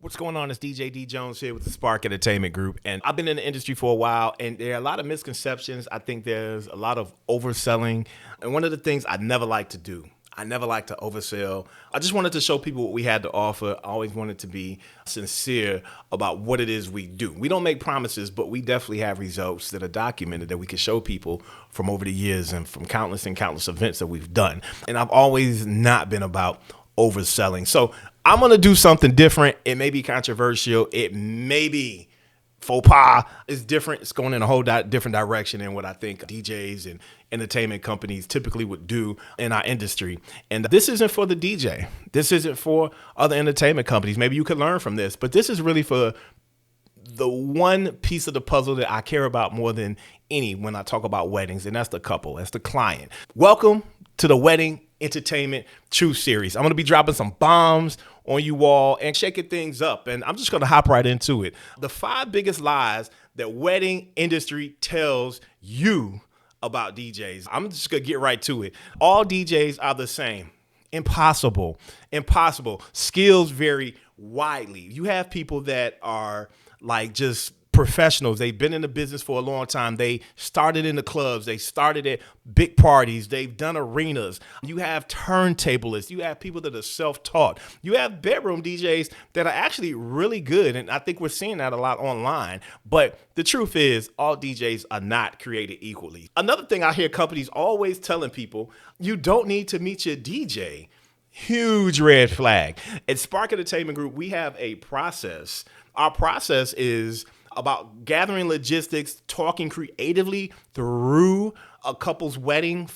What's going on? It's DJ D Jones here with the Spark Entertainment Group. And I've been in the industry for a while, and there are a lot of misconceptions. I think there's a lot of overselling. And one of the things I never like to do, I never like to oversell. I just wanted to show people what we had to offer. I always wanted to be sincere about what it is we do. We don't make promises, but we definitely have results that are documented that we can show people from over the years and from countless and countless events that we've done. And I've always not been about overselling. So I'm going to do something different. It may be controversial. It may be faux pas. It's different. It's going in a whole different direction than what I think DJs and entertainment companies typically would do in our industry. And this isn't for the DJ. This isn't for other entertainment companies. Maybe you could learn from this, but this is really for the one piece of the puzzle that I care about more than any when I talk about weddings, and that's the couple, that's the client. Welcome to the Wedding Entertainment Truth Series. I'm going to be dropping some bombs on you all and shaking things up, and I'm just going to hop right into it. The 5 biggest lies that wedding industry tells you about DJs. I'm just going to get right to it. All DJs are the same. Impossible. Skills vary widely. You have people that are like just professionals. They've been in the business for a long time. They started in the clubs. They started at big parties. They've done arenas. You have turntablists. You have people that are self-taught. You have bedroom DJs that are actually really good. And I think we're seeing that a lot online. But the truth is, all DJs are not created equally. Another thing I hear companies always telling people, you don't need to meet your DJ. Huge red flag. At Spark Entertainment Group, we have a process. Our process is about gathering logistics, talking creatively through a couple's wedding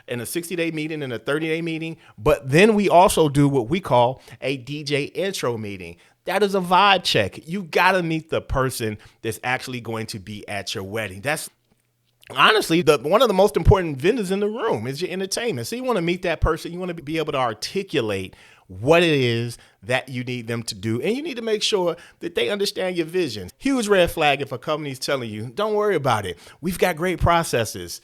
in a 60-day meeting and a 30-day meeting. But then we also do what we call a DJ intro meeting. That is a vibe check. You got to meet the person that's actually going to be at your wedding. That's honestly one of the most important vendors in the room is your entertainment. So you want to meet that person. You want to be able to articulate what it is that you need them to do. And you need to make sure that they understand your vision. Huge red flag if a company's telling you, don't worry about it. We've got great processes.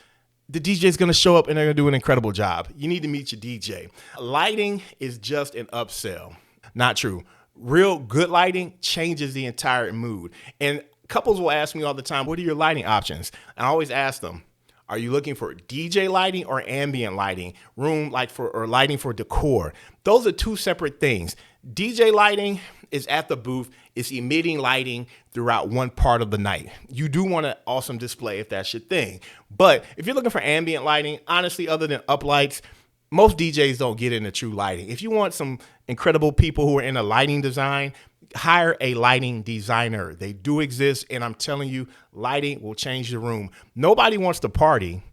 The DJ is going to show up and they're going to do an incredible job. You need to meet your DJ. Lighting is just an upsell. Not true. Real good lighting changes the entire mood. And couples will ask me all the time, what are your lighting options? And I always ask them, are you looking for DJ lighting or ambient lighting, or lighting for decor? Those are two separate things. DJ lighting is at the booth. It's emitting lighting throughout one part of the night. You do want an awesome display if that's your thing. But if you're looking for ambient lighting, honestly, other than uplights, most DJs don't get into true lighting. If you want some incredible people who are into lighting design, hire a lighting designer. They do exist, and I'm telling you, lighting will change the room. Nobody wants to party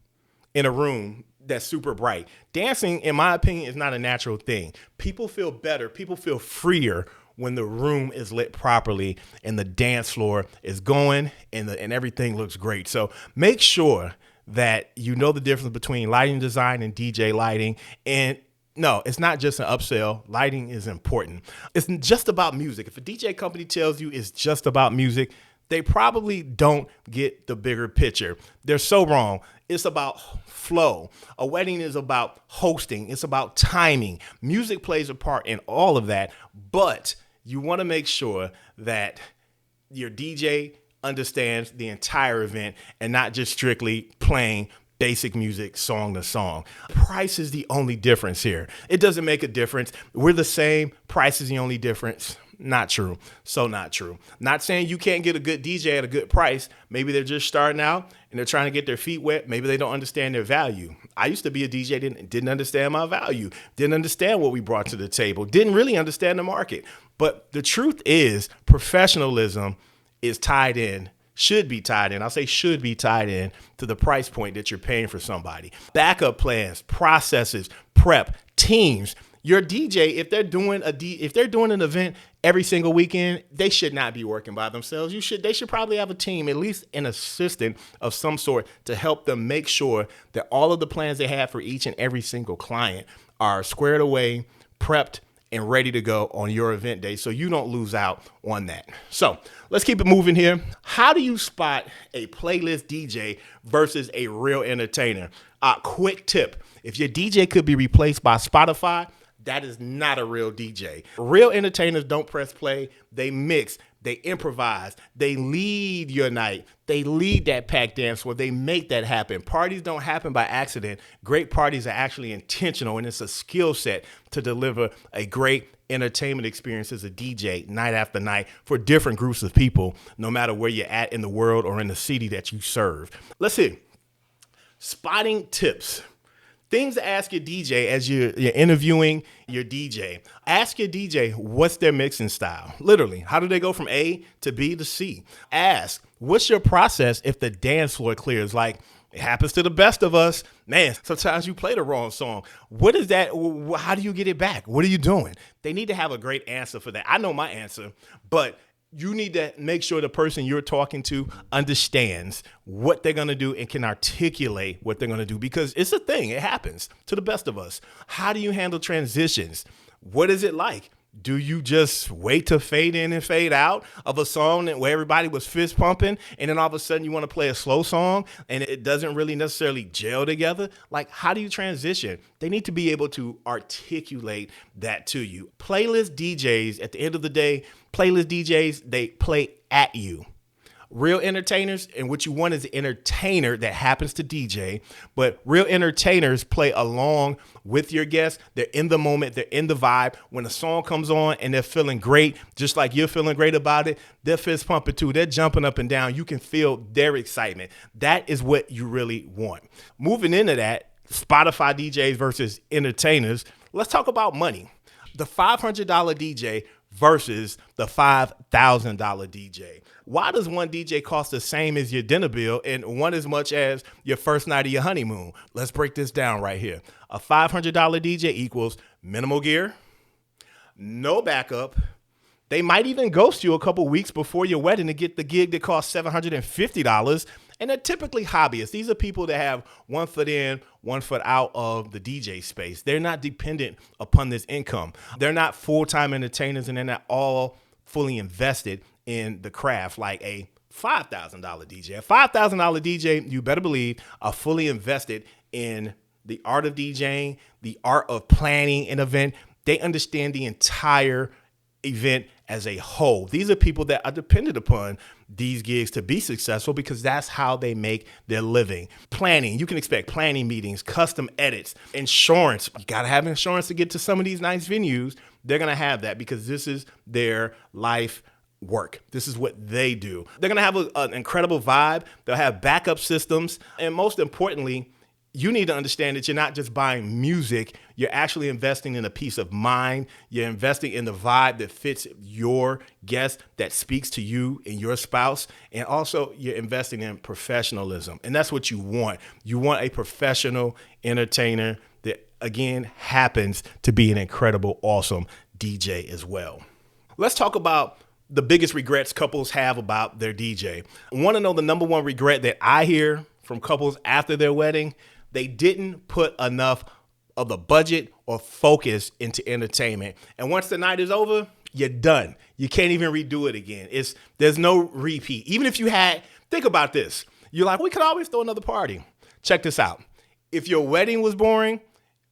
in a room that's super bright. Dancing, in my opinion, is not a natural thing. People feel better. People feel freer when the room is lit properly and the dance floor is going and everything looks great. So make sure that you know the difference between lighting design and DJ lighting. And no, it's not just an upsell. Lighting is important. It's just about music. If a DJ company tells you it's just about music, they probably don't get the bigger picture. They're so wrong. It's about flow. A wedding is about hosting. It's about timing. Music plays a part in all of that, but you want to make sure that your DJ understands the entire event and not just strictly playing basic music, song to song. Price is the only difference here. It doesn't make a difference. We're the same. Price is the only difference. Not true. So not true. Not saying you can't get a good DJ at a good price. Maybe they're just starting out and they're trying to get their feet wet. Maybe they don't understand their value. I used to be a DJ, didn't understand my value, didn't understand what we brought to the table, didn't really understand the market. But the truth is, professionalism is tied in. Should be tied in. I'll say should be tied in to the price point that you're paying for somebody. Backup plans, processes, prep, teams. Your DJ, if they're doing an event every single weekend, they should not be working by themselves. They should probably have a team, at least an assistant of some sort, to help them make sure that all of the plans they have for each and every single client are squared away, prepped, and ready to go on your event day so you don't lose out on that. So let's keep it moving here. How do you spot a playlist DJ versus a real entertainer? Quick tip. If your DJ could be replaced by Spotify, That is not a real DJ. Real entertainers don't press play. They mix. They improvise. They lead your night. They lead that packed dance floor. They make that happen. Parties don't happen by accident. Great parties are actually intentional, and it's a skill set to deliver a great entertainment experience as a DJ night after night for different groups of people, no matter where you're at in the world or in the city that you serve. Let's see. Spotting tips. Things to ask your DJ as you're interviewing your DJ. Ask your DJ, what's their mixing style? Literally, how do they go from A to B to C? Ask, what's your process if the dance floor clears? Like, it happens to the best of us. Man, sometimes you play the wrong song. What is that? How do you get it back? What are you doing? They need to have a great answer for that. I know my answer, but you need to make sure the person you're talking to understands what they're going to do and can articulate what they're going to do, because it's a thing. It happens to the best of us. How do you handle transitions? What is it like? Do you just wait to fade in and fade out of a song where everybody was fist pumping, and then all of a sudden you want to play a slow song and it doesn't really necessarily gel together? Like, how do you transition? They need to be able to articulate that to you. Playlist DJs, at the end of the day, playlist DJs, they play at you. Real entertainers, and what you want is an entertainer that happens to DJ, but real entertainers play along with your guests. They're in the moment. They're in the vibe. When a song comes on and they're feeling great, just like you're feeling great about it, they're fist pumping too. They're jumping up and down. You can feel their excitement. That is what you really want. Moving into that, Spotify DJs versus entertainers, let's talk about money. The $500 DJ versus the $5,000 DJ. Why does one DJ cost the same as your dinner bill and one as much as your first night of your honeymoon? Let's break this down right here. A $500 DJ equals minimal gear, no backup. They might even ghost you a couple weeks before your wedding to get the gig that costs $750. And they're typically hobbyists. These are people that have 1 foot in, 1 foot out of the DJ space. They're not dependent upon this income. They're not full-time entertainers, and they're not all fully invested in the craft like a $5,000 DJ. A $5,000 DJ, you better believe, are fully invested in the art of DJing, the art of planning an event. They understand the entire event as a whole. These are people that are dependent upon these gigs to be successful because that's how they make their living. Planning, you can expect planning meetings, custom edits, insurance. You got to have insurance to get to some of these nice venues. They're going to have that because this is their life work. This is what they do. They're going to have an incredible vibe. They'll have backup systems. And most importantly, you need to understand that you're not just buying music, you're actually investing in a peace of mind. You're investing in the vibe that fits your guest, that speaks to you and your spouse. And also you're investing in professionalism. And that's what you want. You want a professional entertainer that, again, happens to be an incredible, awesome DJ as well. Let's talk about the biggest regrets couples have about their DJ. I want to know the number one regret that I hear from couples after their wedding. They didn't put enough of the budget or focus into entertainment. And once the night is over, you're done. You can't even redo it again. There's no repeat. Even if you had, think about this. You're like, we could always throw another party. Check this out. If your wedding was boring,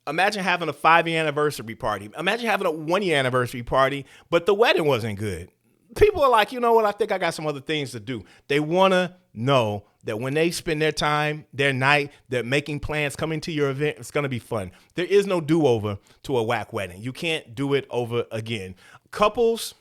imagine having a 5-year anniversary party. Imagine having a 1-year anniversary party, but the wedding wasn't good. People are like, you know what? I think I got some other things to do. They want to know that when they spend their time, their night, they're making plans, coming to your event, it's going to be fun. There is no do-over to a whack wedding. You can't do it over again. Couples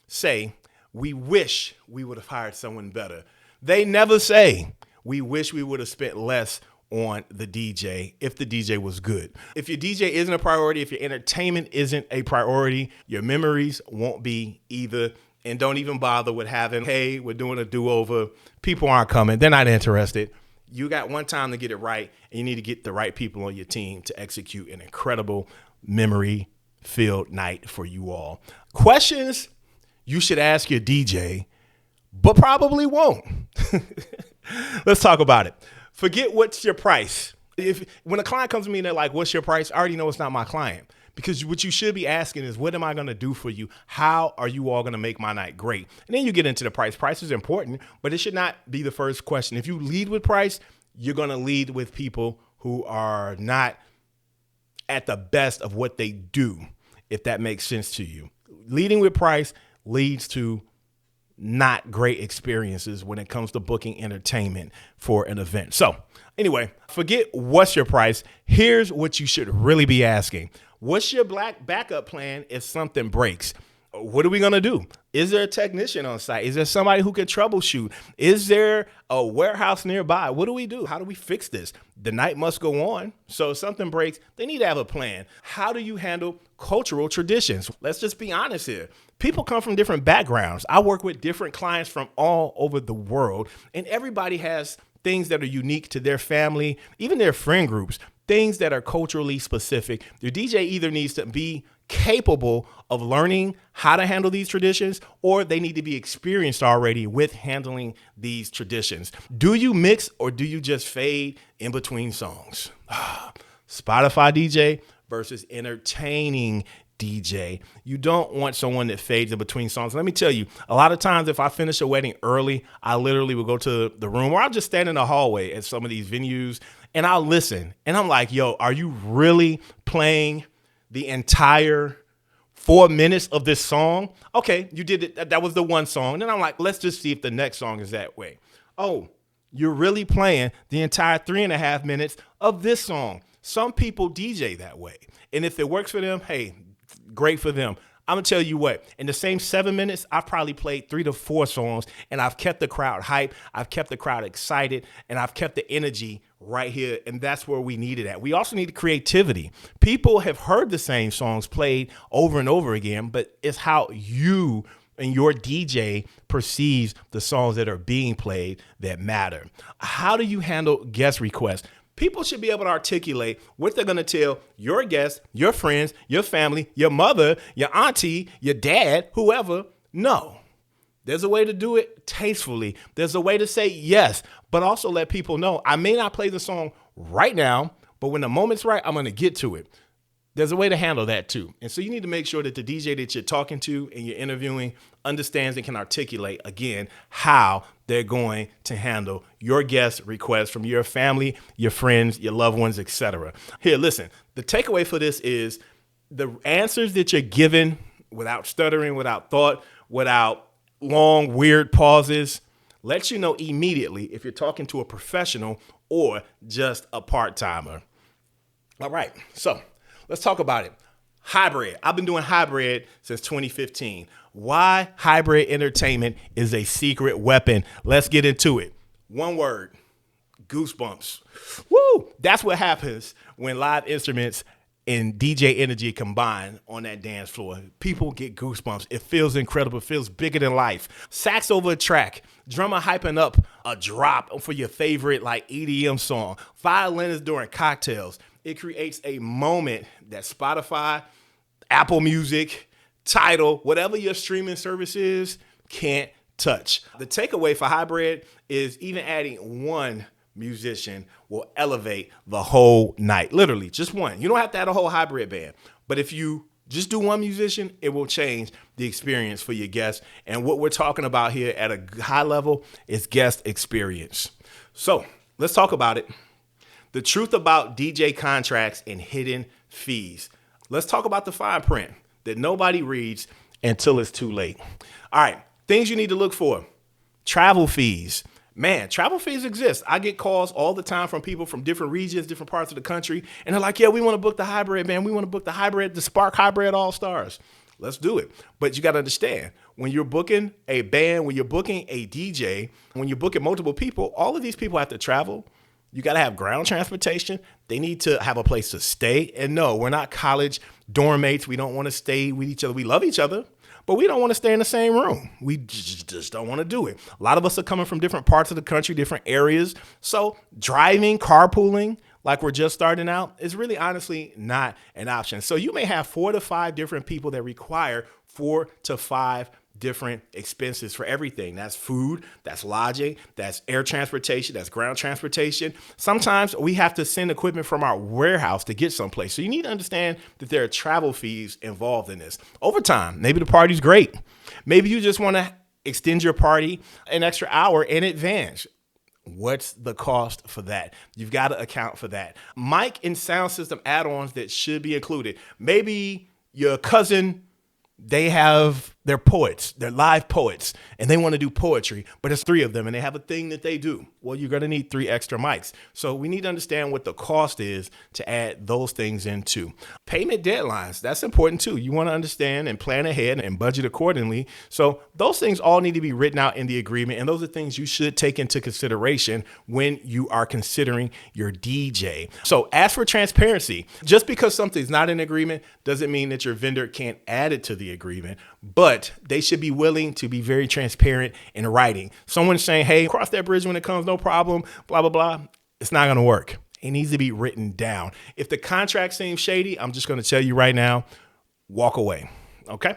say, we wish we would have hired someone better. They never say, we wish we would have spent less on the DJ if the DJ was good. If your DJ isn't a priority, if your entertainment isn't a priority, your memories won't be either. And don't even bother with having, hey, we're doing a do-over. People aren't coming. They're not interested. You got one time to get it right, and you need to get the right people on your team to execute an incredible memory-filled night for you all. Questions you should ask your DJ, but probably won't. Let's talk about it. Forget what's your price. When a client comes to me and they're like, what's your price? I already know it's not my client. Because what you should be asking is, what am I going to do for you? How are you all going to make my night great? And then you get into the price. Price is important, but it should not be the first question. If you lead with price, you're going to lead with people who are not at the best of what they do, if that makes sense to you. Leading with price leads to not great experiences when it comes to booking entertainment for an event. So anyway, forget what's your price. Here's what you should really be asking. What's your black backup plan if something breaks? What are we going to do? Is there a technician on site? Is there somebody who can troubleshoot? Is there a warehouse nearby? What do we do? How do we fix this? The night must go on. So if something breaks, they need to have a plan. How do you handle cultural traditions? Let's just be honest here. People come from different backgrounds. I work with different clients from all over the world, and everybody has things that are unique to their family, even their friend groups, things that are culturally specific. Your DJ either needs to be capable of learning how to handle these traditions, or they need to be experienced already with handling these traditions. Do you mix or do you just fade in between songs? Spotify DJ versus entertaining DJ. You don't want someone that fades in between songs. Let me tell you, a lot of times if I finish a wedding early, I literally will go to the room, or I'll just stand in the hallway at some of these venues and I'll listen. And I'm like, yo, are you really playing the entire 4 minutes of this song? Okay, you did it. That was the one song. Then I'm like, let's just see if the next song is that way. Oh, you're really playing the entire 3.5 minutes of this song. Some people DJ that way. And if it works for them, hey, great for them. I'm going to tell you what, in the same 7 minutes, I've probably played 3 to 4 songs, and I've kept the crowd hyped. I've kept the crowd excited, and I've kept the energy right here. And that's where we need it at. We also need creativity. People have heard the same songs played over and over again, but it's how you and your DJ perceives the songs that are being played that matter. How do you handle guest requests? People should be able to articulate what they're going to tell your guests, your friends, your family, your mother, your auntie, your dad, whoever. No. There's a way to do it tastefully. There's a way to say yes, but also let people know I may not play the song right now, but when the moment's right, I'm going to get to it. There's a way to handle that too. And so you need to make sure that the DJ that you're talking to and you're interviewing understands and can articulate, again, how they're going to handle your guest requests from your family, your friends, your loved ones, etc. Here, listen, the takeaway for this is the answers that you're given without stuttering, without thought, without long, weird pauses, lets you know immediately if you're talking to a professional or just a part-timer. All right, so let's talk about it. Hybrid. I've been doing hybrid since 2015. Why hybrid entertainment is a secret weapon. Let's get into it. One word, goosebumps. Woo! That's what happens when live instruments and DJ energy combine on that dance floor. People get goosebumps. It feels incredible. It feels bigger than life. Sax over a track. Drummer hyping up a drop for your favorite like EDM song. Violinists during cocktails. It creates a moment that Spotify, Apple Music, Tidal, whatever your streaming service is, can't touch. The takeaway for hybrid is even adding one musician will elevate the whole night. Literally, just one. You don't have to have a whole hybrid band. But if you just do one musician, it will change the experience for your guests. And what we're talking about here at a high level is guest experience. So let's talk about it. The truth about DJ contracts and hidden fees. Let's talk about the fine print that nobody reads until it's too late. All right, things you need to look for. Travel fees. Man, travel fees exist. I get calls all the time from people from different regions, different parts of the country, and they're like, yeah, we want to book the hybrid band. We want to book the hybrid, the Spark Hybrid All-Stars. Let's do it. But you got to understand, when you're booking a band, when you're booking a DJ, when you're booking multiple people, all of these people have to travel. You got to have ground transportation. They need to have a place to stay. And no, we're not college dorm mates. We don't want to stay with each other. We love each other, but we don't want to stay in the same room. We just don't want to do it. A lot of us are coming from different parts of the country, different areas. So driving, carpooling, like we're just starting out, is really honestly not an option. So you may have 4 to 5 different people that require 4 to 5 different expenses for everything. That's food, that's lodging, that's air transportation, that's ground transportation. Sometimes we have to send equipment from our warehouse to get someplace. So you need to understand that there are travel fees involved in this. Overtime, maybe the party's great. Maybe you just want to extend your party an extra hour in advance. What's the cost for that? You've got to account for that. Mic and sound system add-ons that should be included. Maybe your cousin, they're poets, they're live poets, and they want to do poetry, but there's 3 of them and they have a thing that they do. Well, you're going to need 3 extra mics. So we need to understand what the cost is to add those things into. Payment deadlines, that's important too. You want to understand and plan ahead and budget accordingly. So those things all need to be written out in the agreement, and those are things you should take into consideration when you are considering your DJ. So ask for transparency. Just because something's not in agreement doesn't mean that your vendor can't add it to the agreement, but they should be willing to be very transparent in writing. Someone saying, hey, cross that bridge when it comes, no problem, blah, blah, blah. It's not going to work. It needs to be written down. If the contract seems shady, I'm just going to tell you right now, walk away. Okay?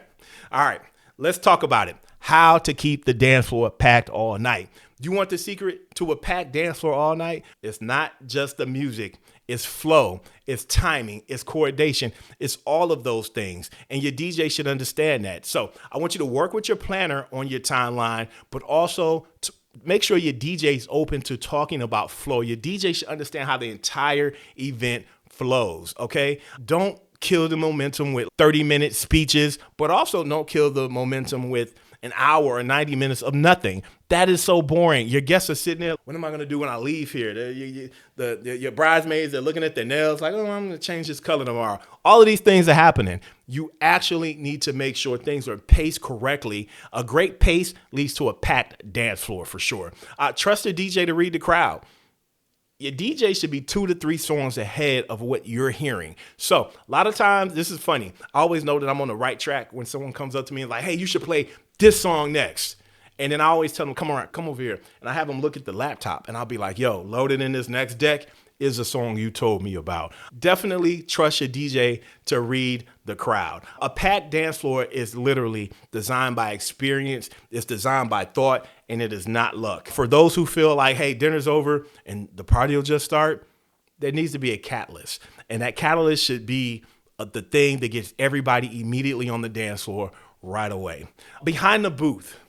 All right, let's talk about it. How to keep the dance floor packed all night. You want the secret to a packed dance floor all night? It's not just the music. It's flow, it's timing, it's coordination, it's all of those things. And your DJ should understand that. So I want you to work with your planner on your timeline, but also to make sure your DJ is open to talking about flow. Your DJ should understand how the entire event flows, okay? Don't kill the momentum with 30-minute speeches, but also don't kill the momentum with an hour or 90 minutes of nothing. That is so boring. Your guests are sitting there. What am I going to do when I leave here? Your bridesmaids are looking at their nails like, oh, I'm going to change this color tomorrow. All of these things are happening. You actually need to make sure things are paced correctly. A great pace leads to a packed dance floor for sure. Trust your DJ to read the crowd. Your DJ should be 2 to 3 songs ahead of what you're hearing. So a lot of times, this is funny. I always know that I'm on the right track when someone comes up to me and like, hey, you should play this song next. And then I always tell them, come over here. And I have them look at the laptop and I'll be like, yo, loaded in this next deck is a song you told me about. Definitely trust your DJ to read the crowd. A packed dance floor is literally designed by experience. It's designed by thought, and it is not luck. For those who feel like, hey, dinner's over and the party will just start, there needs to be a catalyst. And that catalyst should be the thing that gets everybody immediately on the dance floor right away. Behind the booth,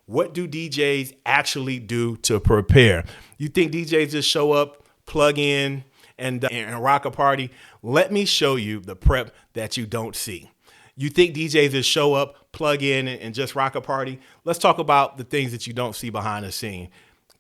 what do DJs actually do to prepare? You think DJs just show up, plug in, and rock a party? Let me show you the prep that you don't see. You think DJs just show up, plug in, and just rock a party? Let's talk about the things that you don't see behind the scene.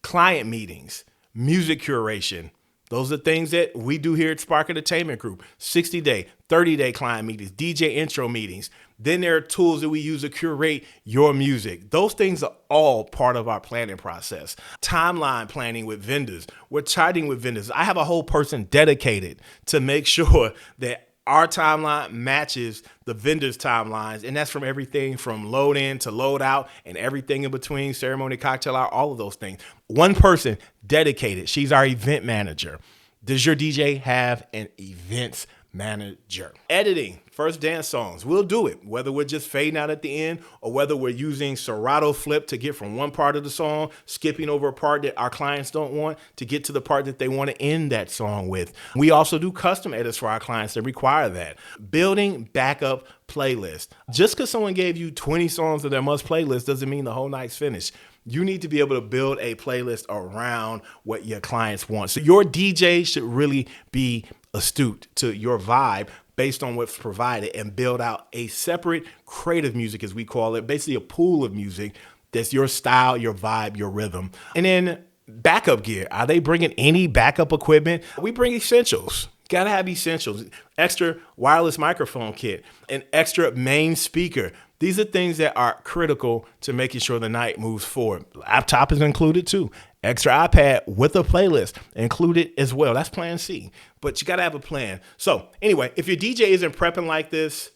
Client meetings, music curation. Those are things that we do here at Spark Entertainment Group. 60-day, 30-day client meetings, DJ intro meetings. Then there are tools that we use to curate your music. Those things are all part of our planning process. Timeline planning with vendors. We're charting with vendors. I have a whole person dedicated to make sure that our timeline matches the vendors' timelines, and that's from everything from load in to load out and everything in between, ceremony, cocktail hour, all of those things. One person dedicated. She's our event manager. Does your DJ have an events manager? Editing first dance songs. We'll do it, whether we're just fading out at the end or whether we're using Serato flip to get from one part of the song, skipping over a part that our clients don't want to get to the part that they want to end that song with. We also do custom edits for our clients that require that. Building backup playlists. Just because someone gave you 20 songs of their must playlist doesn't mean the whole night's finished. You need to be able to build a playlist around what your clients want. So your DJ should really be astute to your vibe based on what's provided and build out a separate creative music, as we call it, basically a pool of music that's your style, your vibe, your rhythm. And then backup gear. Are they bringing any backup equipment? We bring essentials. Gotta have essentials. Extra wireless microphone kit, an extra main speaker. These are things that are critical to making sure the night moves forward. Laptop is included too. Extra iPad with a playlist included as well. That's plan C, but you got to have a plan. So anyway, if your DJ isn't prepping like this,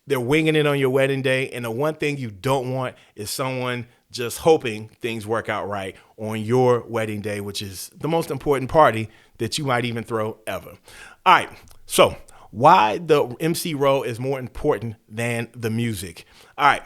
they're winging it on your wedding day. And the one thing you don't want is someone just hoping things work out right on your wedding day, which is the most important party that you might even throw ever. All right. So why the MC role is more important than the music. All right,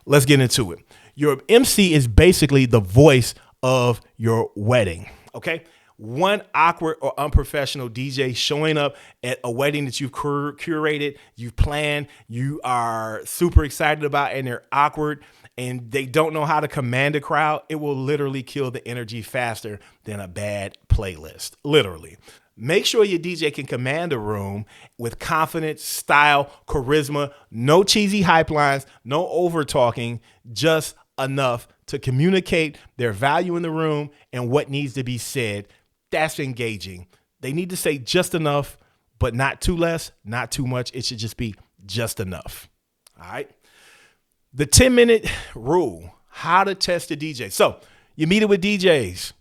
let's get into it. Your MC is basically the voice of your wedding, okay? One awkward or unprofessional DJ showing up at a wedding that you've curated, you've planned, you are super excited about, and they're awkward and they don't know how to command a crowd, it will literally kill the energy faster than a bad playlist. Literally. Make sure your DJ can command a room with confidence, style, charisma, no cheesy hype lines, no over talking, just enough to communicate their value in the room and what needs to be said. That's engaging. They need to say just enough, but not too less, not too much. It should just be just enough. All right. The 10-minute rule, how to test a DJ. So you meet it with DJs.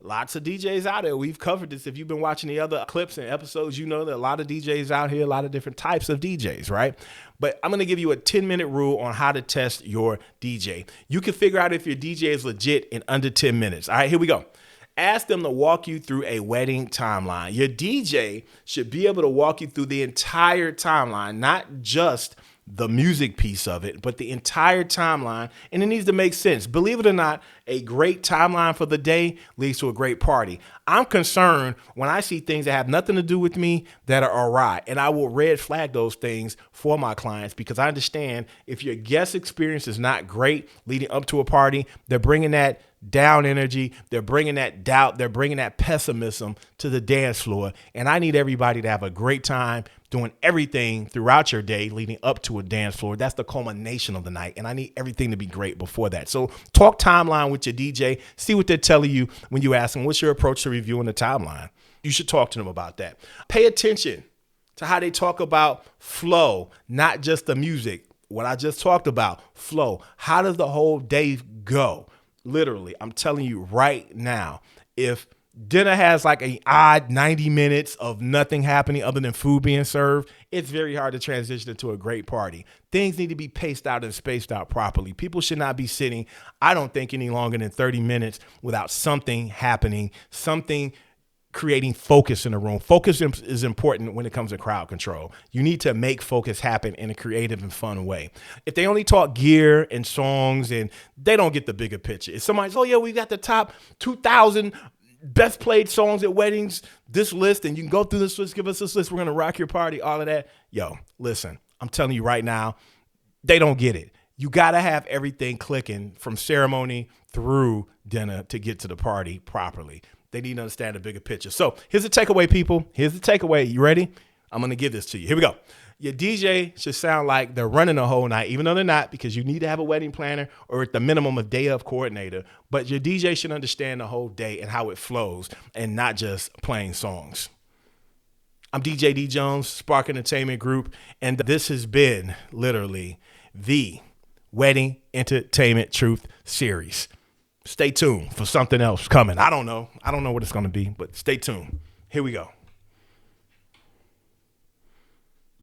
Lots of DJs out there. We've covered this. If you've been watching the other clips and episodes, you know that a lot of DJs out here, a lot of different types of DJs, right? But I'm going to give you a 10-minute rule on how to test your DJ. You can figure out if your DJ is legit in under 10 minutes. All right, here we go. Ask them to walk you through a wedding timeline. Your DJ should be able to walk you through the entire timeline, not just the music piece of it, but the entire timeline, and it needs to make sense. Believe it or not, a great timeline for the day leads to a great party. I'm concerned when I see things that have nothing to do with me that are awry, and I will red flag those things for my clients because I understand if your guest experience is not great leading up to a party, they're bringing that down energy, they're bringing that doubt, they're bringing that pessimism to the dance floor, and I need everybody to have a great time doing everything throughout your day leading up to a dance floor. That's the culmination of the night, and I need everything to be great before that. So talk timeline with your DJ, see what they're telling you when you ask them, what's your approach to reviewing the timeline? You should talk to them about that. Pay attention to how they talk about flow, not just the music. What I just talked about, flow. How does the whole day go? Literally, I'm telling you right now, if dinner has like an odd 90 minutes of nothing happening other than food being served, it's very hard to transition into a great party. Things need to be paced out and spaced out properly. People should not be sitting, I don't think, any longer than 30 minutes without something happening, something creating focus in the room. Focus is important when it comes to crowd control. You need to make focus happen in a creative and fun way. If they only talk gear and songs and they don't get the bigger picture. If somebody's, oh yeah, we got the top 2,000 best played songs at weddings, this list, and you can go through this list, give us this list, we're going to rock your party, all of that. Yo, listen, I'm telling you right now, they don't get it. You got to have everything clicking from ceremony through dinner to get to the party properly. They need to understand the bigger picture. So here's the takeaway, people. Here's the takeaway. You ready? I'm going to give this to you. Here we go. Your DJ should sound like they're running the whole night, even though they're not, because you need to have a wedding planner or at the minimum a day of coordinator. But your DJ should understand the whole day and how it flows and not just playing songs. I'm DJ D Jones, Spark Entertainment Group, and this has been literally the Wedding Entertainment Truth Series. Stay tuned for something else coming. I don't know what it's going to be, but stay tuned. Here we go.